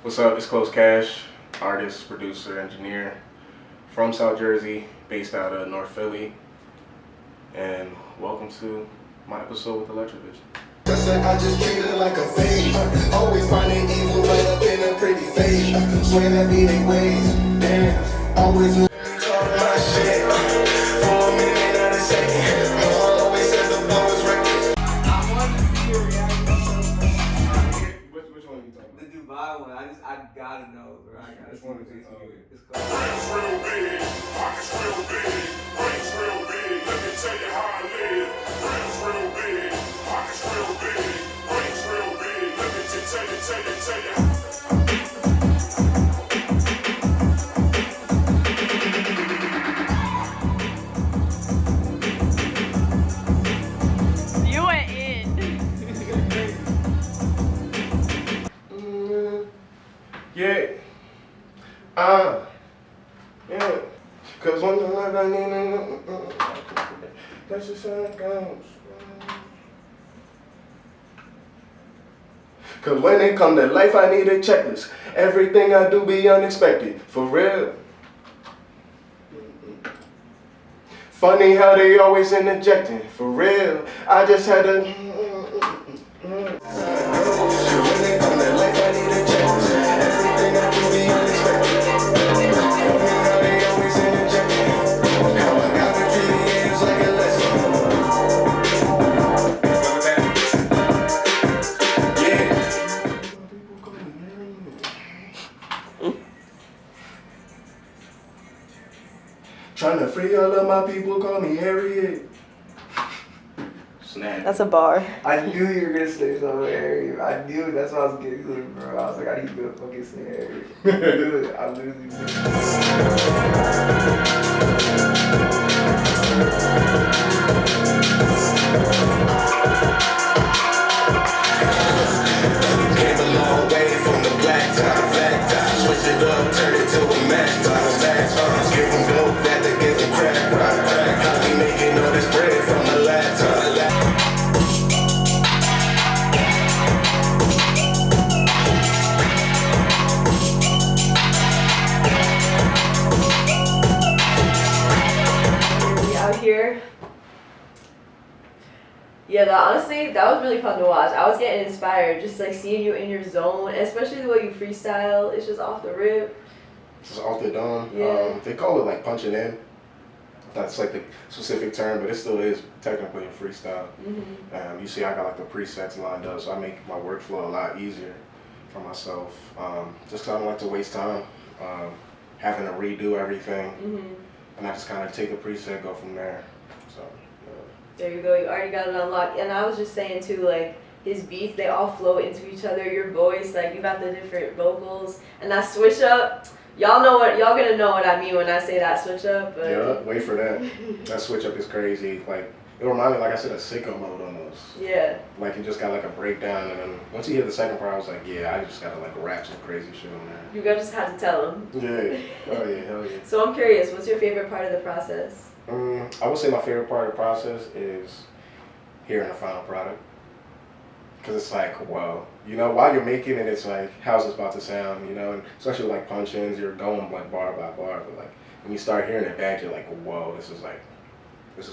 What's up? It's Close Cash, artist, producer, engineer from South Jersey, based out of North Philly. And welcome to my episode with Electric Vision. I just treat it like a phase. Always finding evil right up in a pretty face. Swear that be they ways. Damn, always talk my shit. For a minute, not a second. I'll always have the blowers records. I want to see your reaction. Which one are you talking about? The Dubai one. I gotta know, bro. I gotta see one what is it? it's called. Brains real big, pockets real big, brains real big, let me tell you how I live. Brains real big, pockets real big, brains real big, let me tell you. You went in. Yeah. Yeah. Cause one thing like I need, that's just how it goes. Cause when it come to life, I need a checklist. Everything I do be unexpected, for real. Funny how they always interjecting, for real. I just had to. When they come to life, I need a chance. Everything I do be unexpected. How they always interject. How I gotta treat the ends like a lesson. Trying to free all of my people, call me Harriet. Snap. That's a bar. I knew you were gonna say something, Harry. I knew it. That's why I was getting to it, bro. I was like, I need to go fucking say Harry. I knew it. I literally knew Came a long way from the black top. Switch it up, turn it to a max top. Give them dope that they get the crack. How we making all this bread from the laptop. We out here. Yeah, honestly, that was really fun to watch. I was getting inspired, just like seeing you in your zone, especially the way you freestyle. It's just off the rip. Just off the dome. Yeah. They call it like punching in. That's like the specific term, but it still is technically a freestyle. You see, I got like the presets lined up, so I make my workflow a lot easier for myself. Just 'cause I don't like to waste time having to redo everything, and I just kind of take a preset, go from there. So. There you go. You already got it unlocked. And I was just saying too, like his beats, they all flow into each other. Your voice, like you got the different vocals, and that switch up. Y'all gonna know what I mean when I say that switch up. But Yeah, wait for that. That switch up is crazy. Like it reminded me, like I said, a sicko mode almost. Yeah. Like it just got like a breakdown, and then once you hit the second part, I was like, yeah, I just gotta like rap some crazy shit on there. You guys just had to tell him. Yeah. Oh yeah, hell yeah. So I'm curious, what's your favorite part of the process? I would say my favorite part of the process is hearing the final product. Cause it's like, whoa, you know, while you're making it, it's like, how's this about to sound, you know? And especially with like punch-ins, you're going like bar by bar, but like when you start hearing it back, you're like, whoa, this is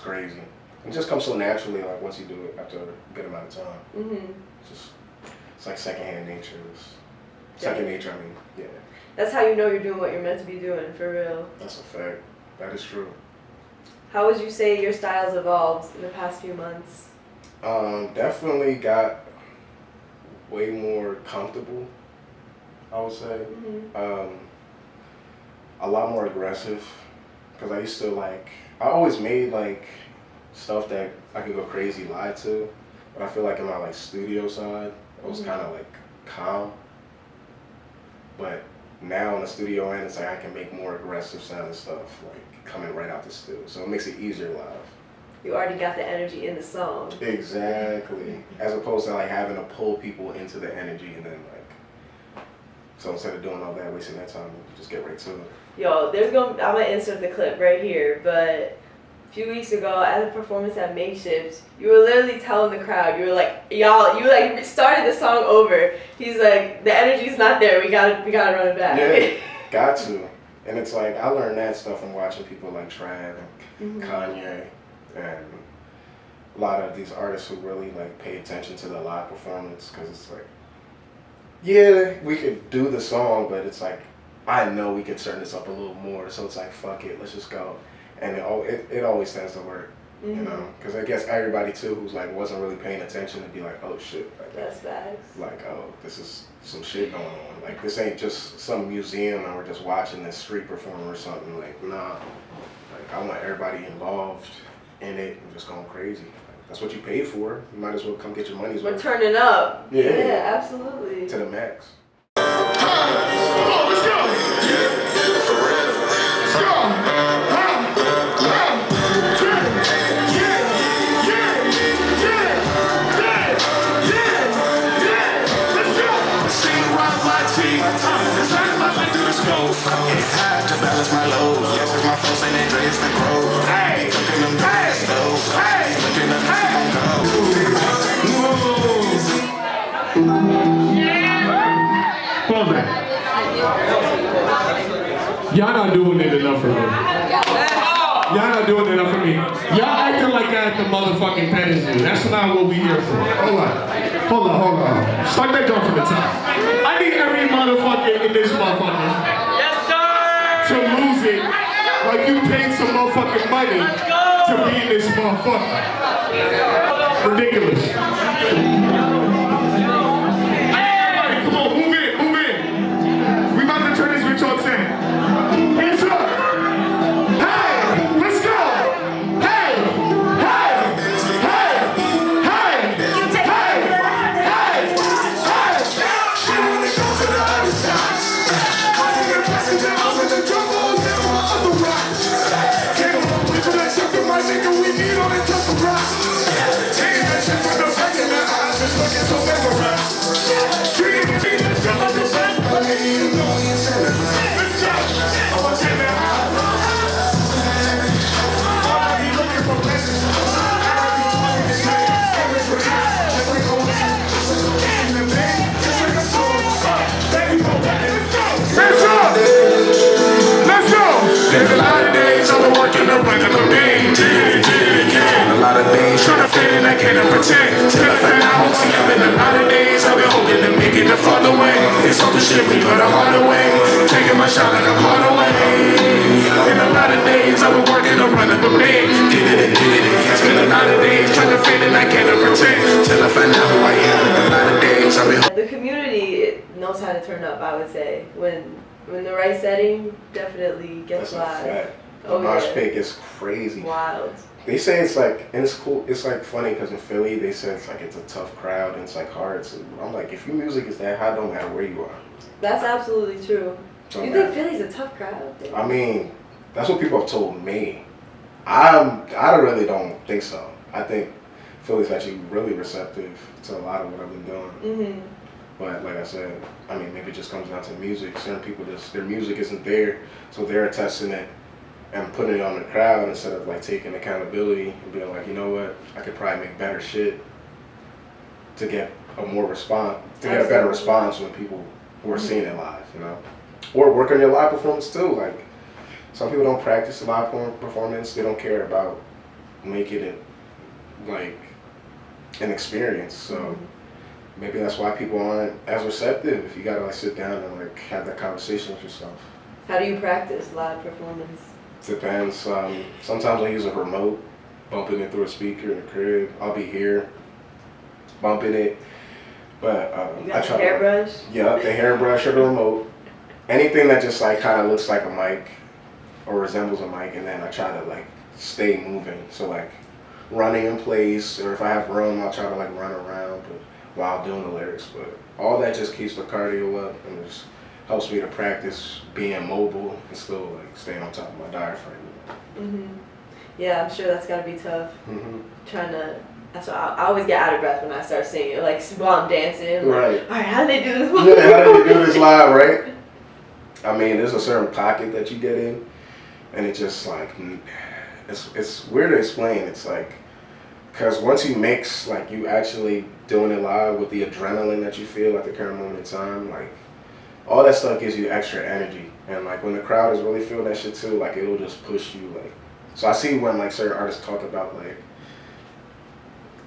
crazy. It just comes so naturally, like once you do it after a good amount of time. It's like secondhand nature. Second nature, I mean, yeah. That's how you know you're doing what you're meant to be doing, for real. That's a fact. That is true. How would you say your style's evolved in the past few months? Definitely got way more comfortable, I would say. A lot more aggressive, because I used to like, I always made like stuff that I could go crazy live to, but I feel like in my like studio side, I was kind of like calm. But now in the studio end, it's like I can make more aggressive sounding stuff, like coming right out the studio. So it makes it easier live. You already got the energy in the song. Exactly. As opposed to like having to pull people into the energy and then like, so instead of doing all that, wasting that time, you just get right to it. Yo, I'm gonna insert the clip right here, but a few weeks ago at a performance at Makeshift, you were literally telling the crowd, you were like, y'all, you like started the song over. He's like, the energy's not there. We gotta run it back. Yeah, got to. And it's like I learned that stuff from watching people like Trav and Kanye and a lot of these artists who really like pay attention to the live performance, because it's like, yeah, we could do the song, but it's like I know we could turn this up a little more. So it's like, fuck it, let's just go. And it always tends to work, you know, because I guess everybody too who's like wasn't really paying attention would be like, oh shit, like, that's facts. like, oh, this is some shit going on. Like, this ain't just some museum and we're just watching this street performer or something. Like, nah, like I want everybody involved in it and just going crazy. Like, that's what you paid for. You might as well come get your money's worth. We're turning up. Yeah, absolutely. to the max. Oh, let's go. Yeah, for real. Let's go. It's hard to balance my load. Yes, it's my phone saying that dreads the growth. Hey, cooking them dreads though. Hey, looking up this gon' go. Hold that. Y'all not doing it enough for me. Y'all not doing it enough for me. Y'all acting like I at the motherfucking petting zoo. That's not what we here for. Hold on. Start that jump from the top. I need every motherfucker in this motherfucker to lose it like you paid some motherfucking money to be in this motherfucker. Ridiculous. Hey, come on, move in. We about to turn this bitch on 10. Hands up. Hey, let's go. There's a lot of days I've been working up like a bean. A lot of days trying to fit in, I can't pretend. Till I find out, see, I've been a lot of days I've been hoping to make it the farther way. It's all the shit we put a harder way. Taking my shot like I'm hard away. In a lot of days I've been working to run up a bed. Get it. It's been a lot of days trying to fit in, I can't pretend. Till I find out who I am. A lot of days I've been. The community knows how to turn up, I would say. When the right setting, definitely gets That's live. a fact. Oh, The mosh yeah. pit is crazy. Wild. They say it's like, and it's cool, it's like funny because in Philly, they said it's like it's a tough crowd and it's like hard. So I'm like, if your music is that high, it don't matter where you are. That's absolutely true. Don't You matter. think Philly's a tough crowd? I mean, that's what people have told me. I really don't think so. I think Philly's actually really receptive to a lot of what I've been doing. But like I said, I mean, maybe it just comes down to music. Certain people just, their music isn't there, so they're testing it and putting it on the crowd instead of like taking accountability and being like, you know what, I could probably make better shit to get a better response when people who are seeing it live, you know? Or work on your live performance too. Like, some people don't practice the live performance. They don't care about making it like an experience. So maybe that's why people aren't as receptive. You gotta like sit down and like have that conversation with yourself. How do you practice live performance? Depends. Sometimes I use a remote, bumping it through a speaker in the crib. I'll be here, bumping it. But You got the hairbrush? Yeah, the hairbrush or the remote. Anything that just like kind of looks like a mic or resembles a mic, and then I try to like stay moving. So like running in place, or if I have room, I'll try to like run around, but while doing the lyrics. But all that just keeps the cardio up and just helps me to practice being mobile and still like staying on top of my diaphragm. Yeah, I'm sure that's gotta be tough. Trying to. That's why I always get out of breath when I start singing, like while I'm dancing. Right. All right, how do they do this? Yeah, how do you do this live, right? I mean, there's a certain pocket that you get in, and it just like, it's weird to explain. It's like, because once you mix, like you actually doing it live with the adrenaline that you feel at the current moment in time, like all that stuff gives you extra energy. And like when the crowd is really feeling that shit too, like it'll just push you. Like, so I see when like certain artists talk about like,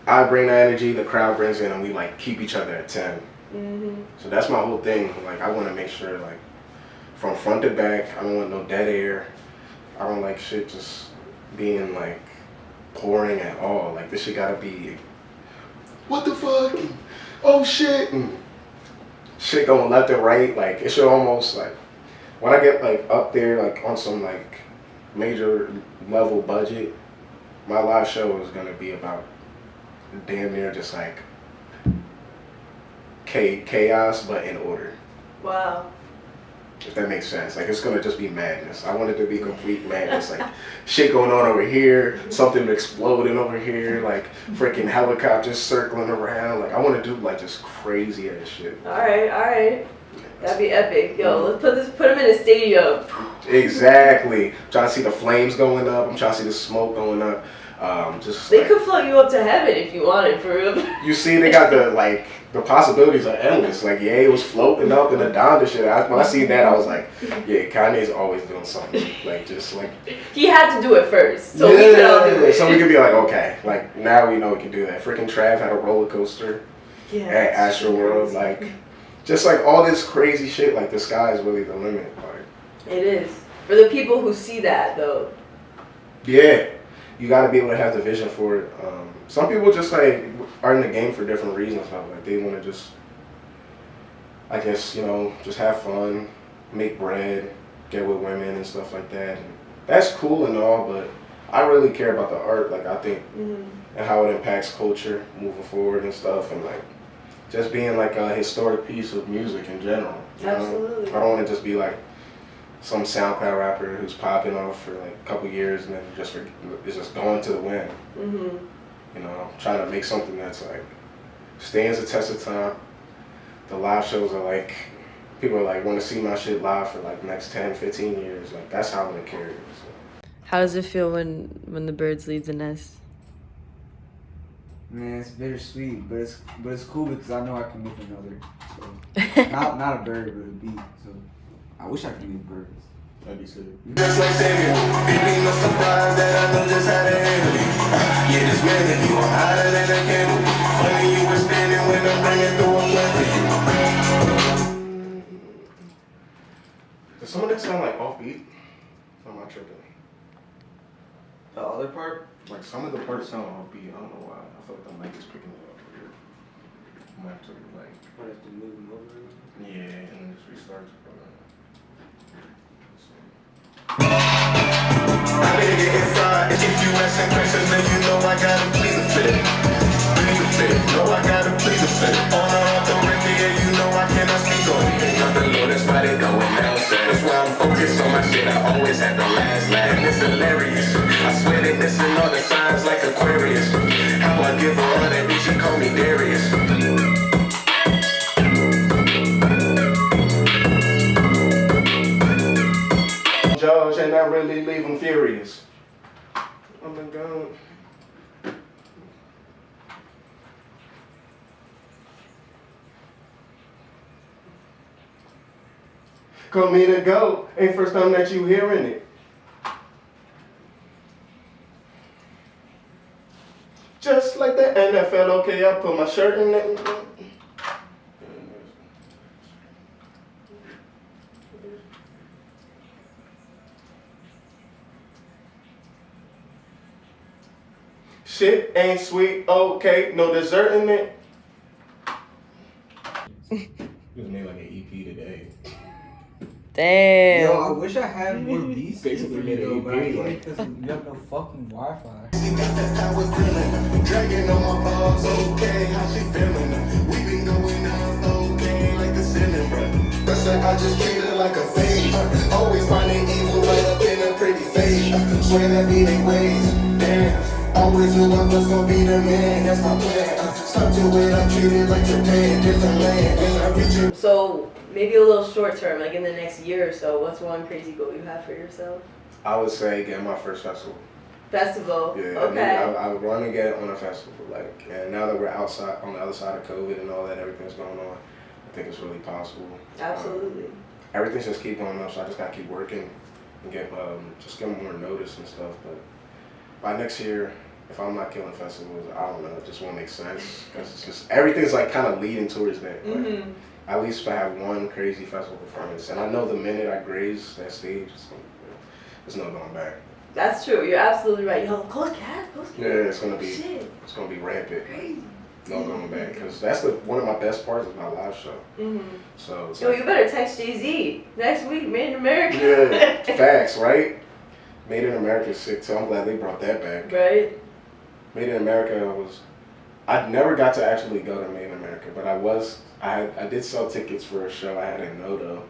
I bring the energy, the crowd brings it, and we like keep each other at 10. So that's my whole thing. Like I want to make sure like from front to back, I don't want no dead air. I don't like shit just being like pouring at all. Like this shit gotta be, what the fuck? Oh shit! And shit going left and right. Like it should almost like, when I get like up there like on some like major level budget, my live show is gonna be about damn near just like chaos but in order. Wow. If that makes sense. Like it's gonna just be madness. I want it to be complete madness. Like shit going on over here, something exploding over here, like freaking helicopters circling around. Like I want to do like just crazy ass shit. All right. That'd be epic. Yo, let's put them in a stadium. Exactly. I'm trying to see the flames going up. I'm trying to see the smoke going up. Just they like, could float you up to heaven if you wanted, for real. You see, they got the possibilities are endless. Like, yeah, it was floating up in the Donda shit. When I seen that, I was like, yeah, Kanye's always doing something. Like, just like. He had to do it first, so we could all do it. So we could be like, okay, like now we know we can do that. Freaking Trav had a roller coaster at Astroworld. Like, just like all this crazy shit. Like, the sky is really the limit. Like, it is. For the people who see that, though. Yeah. You gotta be able to have the vision for it. Some people just like are in the game for different reasons. Like they want to just, I guess, you know, just have fun, make bread, get with women and stuff like that. And that's cool and all, but I really care about the art. Like I think and how it impacts culture moving forward and stuff, and like just being like a historic piece of music in general. You Absolutely. know? I don't want to just be like some SoundCloud rapper who's popping off for like a couple years and then it's just going to the wind. You know, I'm trying to make something that's like stands the test of time. The live shows are like, people are like want to see my shit live for like next 10, 15 years. Like that's how I'm gonna carry it. So. How does it feel when the birds leave the nest? Man, it's bittersweet, but it's cool because I know I can make another. So not a bird, but a bee. So I wish I could make birds. That'd be sick. Just like Samuel, beating no surprise that I know just how to handle you. Yeah, this man that you are hotter than a candle. Funny you were standing when I'm bringing through a plan for you. Does some of that sound like offbeat? Or am I tripping? The other part? Like some of the parts sound offbeat. I don't know why. I feel like the mic is picking it up here. I might have to like. Might have to move them over. Yeah, and then just restart. I been getting fried. If you asking questions, then you know I gotta plead the fifth. Plead the fifth. No, I gotta plead the fifth. On the authority, yeah, you know I cannot speak on it. Not the Lord, that's why they going down. That's why I'm focused on my shit. I always had the last laugh. It's hilarious. I swear they missing all the signs like Aquarius. How I give her all that bitch, she call me Darius. Judge and I really leave them furious. Oh my God. Call me to go. Ain't first time that you hearing it. Just like the NFL, okay, I put my shirt in it. Shit ain't sweet, okay, no dessert in it. Just made like an EP today. Damn. Yo, I wish I had more beats. Basically made an but I EP, can't like. because you have no fucking Wi-Fi. You got that power feeling, dragging on my balls, okay, how she feeling? We been going out, okay, like the ceiling, bro. That's like I just treat her like a phase. Always finding evil right up in a pretty face. Swear that be they ways, damn. Always knew I was gonna be the man, that's my plan. Stuck to it, I treat it like Japan, different land. And I reach it. So maybe a little short term, like in the next year or so, what's one crazy goal you have for yourself? I would say get my first festival. Festival. Yeah, Okay. I want to get on a festival, like, and now that we're outside on the other side of COVID and all that, everything's going on, I think it's really possible. Absolutely. Everything's just keep going up, so I just gotta keep working and get more notice and stuff. But by next year, if I'm not killing festivals, I don't know, it just won't make sense because it's just everything's like kind of leading towards that. Like, at least I have one crazy festival performance, and I know the minute I graze that stage, there's no going back. That's true. You're absolutely right. Yo, Coach Cat. Yeah, it's gonna be Shit. it's gonna be rampant. Crazy. No going back, because that's one of my best parts of my live show. So it's Yo, like, you better text Jay-Z next week, Made in America. yeah, facts, right? Made in America is sick too. I'm glad they brought that back. Right. Made in America I never got to actually go to Made in America, but I did sell tickets for a show I had in Noto.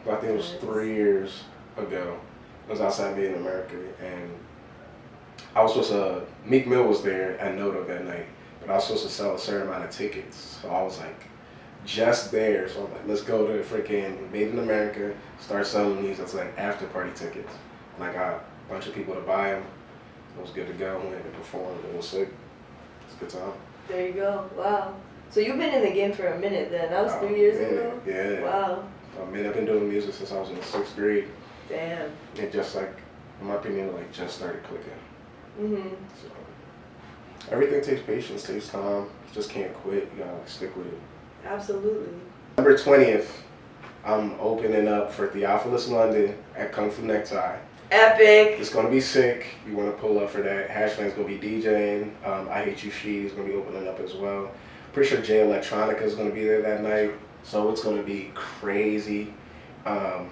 I think it was 3 years ago. It was outside Made in America, and I was supposed to, Meek Mill was there at Noto that night, but I was supposed to sell a certain amount of tickets. So I was like, just there. So I'm like, let's go to freaking Made in America, start selling these as like after party tickets. And I got a bunch of people to buy them. It was good to go. Went and performed. It was sick. It's a good time. There you go. Wow. So you've been in the game for a minute then. That was 3 years ago? Yeah. Wow. I mean, I've been doing music since I was in the 6th grade. Damn. It just like, in my opinion, like just started clicking. So everything takes patience, takes time. You just can't quit. You gotta like, stick with it. Absolutely. November 20th, I'm opening up for Theophilus London at Kung Fu Necktie. Epic. It's gonna be sick. You wanna pull up for that. Hashman's gonna be DJing. I Hate You She's gonna be opening up as well. Pretty sure Jay Electronica is gonna be there that night. So it's gonna be crazy. I'm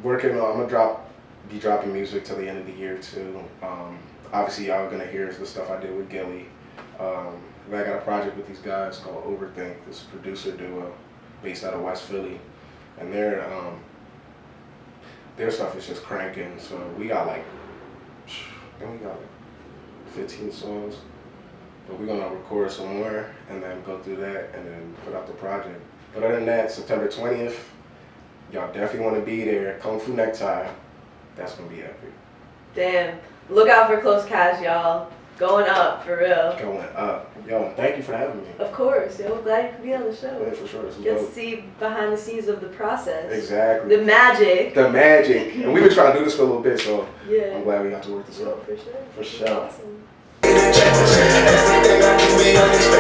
gonna be dropping music till the end of the year too. Obviously y'all gonna hear the stuff I did with Gilly. I got a project with these guys called Overthink, this producer duo based out of West Philly. And their stuff is just cranking. So we got like 15 songs. But we're gonna record some more and then go through that and then put out the project. But other than that, September 20th, y'all definitely wanna be there. Kung Fu Necktie, that's gonna be epic. Damn. Look out for Close Cash, y'all. Going up, for real. Going up. Yo, thank you for having me. Of course. Yo, glad you could be on the show. Yeah, for sure. This is Get to dope. see behind the scenes of the process. Exactly. The magic. The magic. And we've been trying to do this for a little bit, so Yeah. I'm glad we got to work this Yo, out. for sure. For sure. Awesome. Everything I do be honest.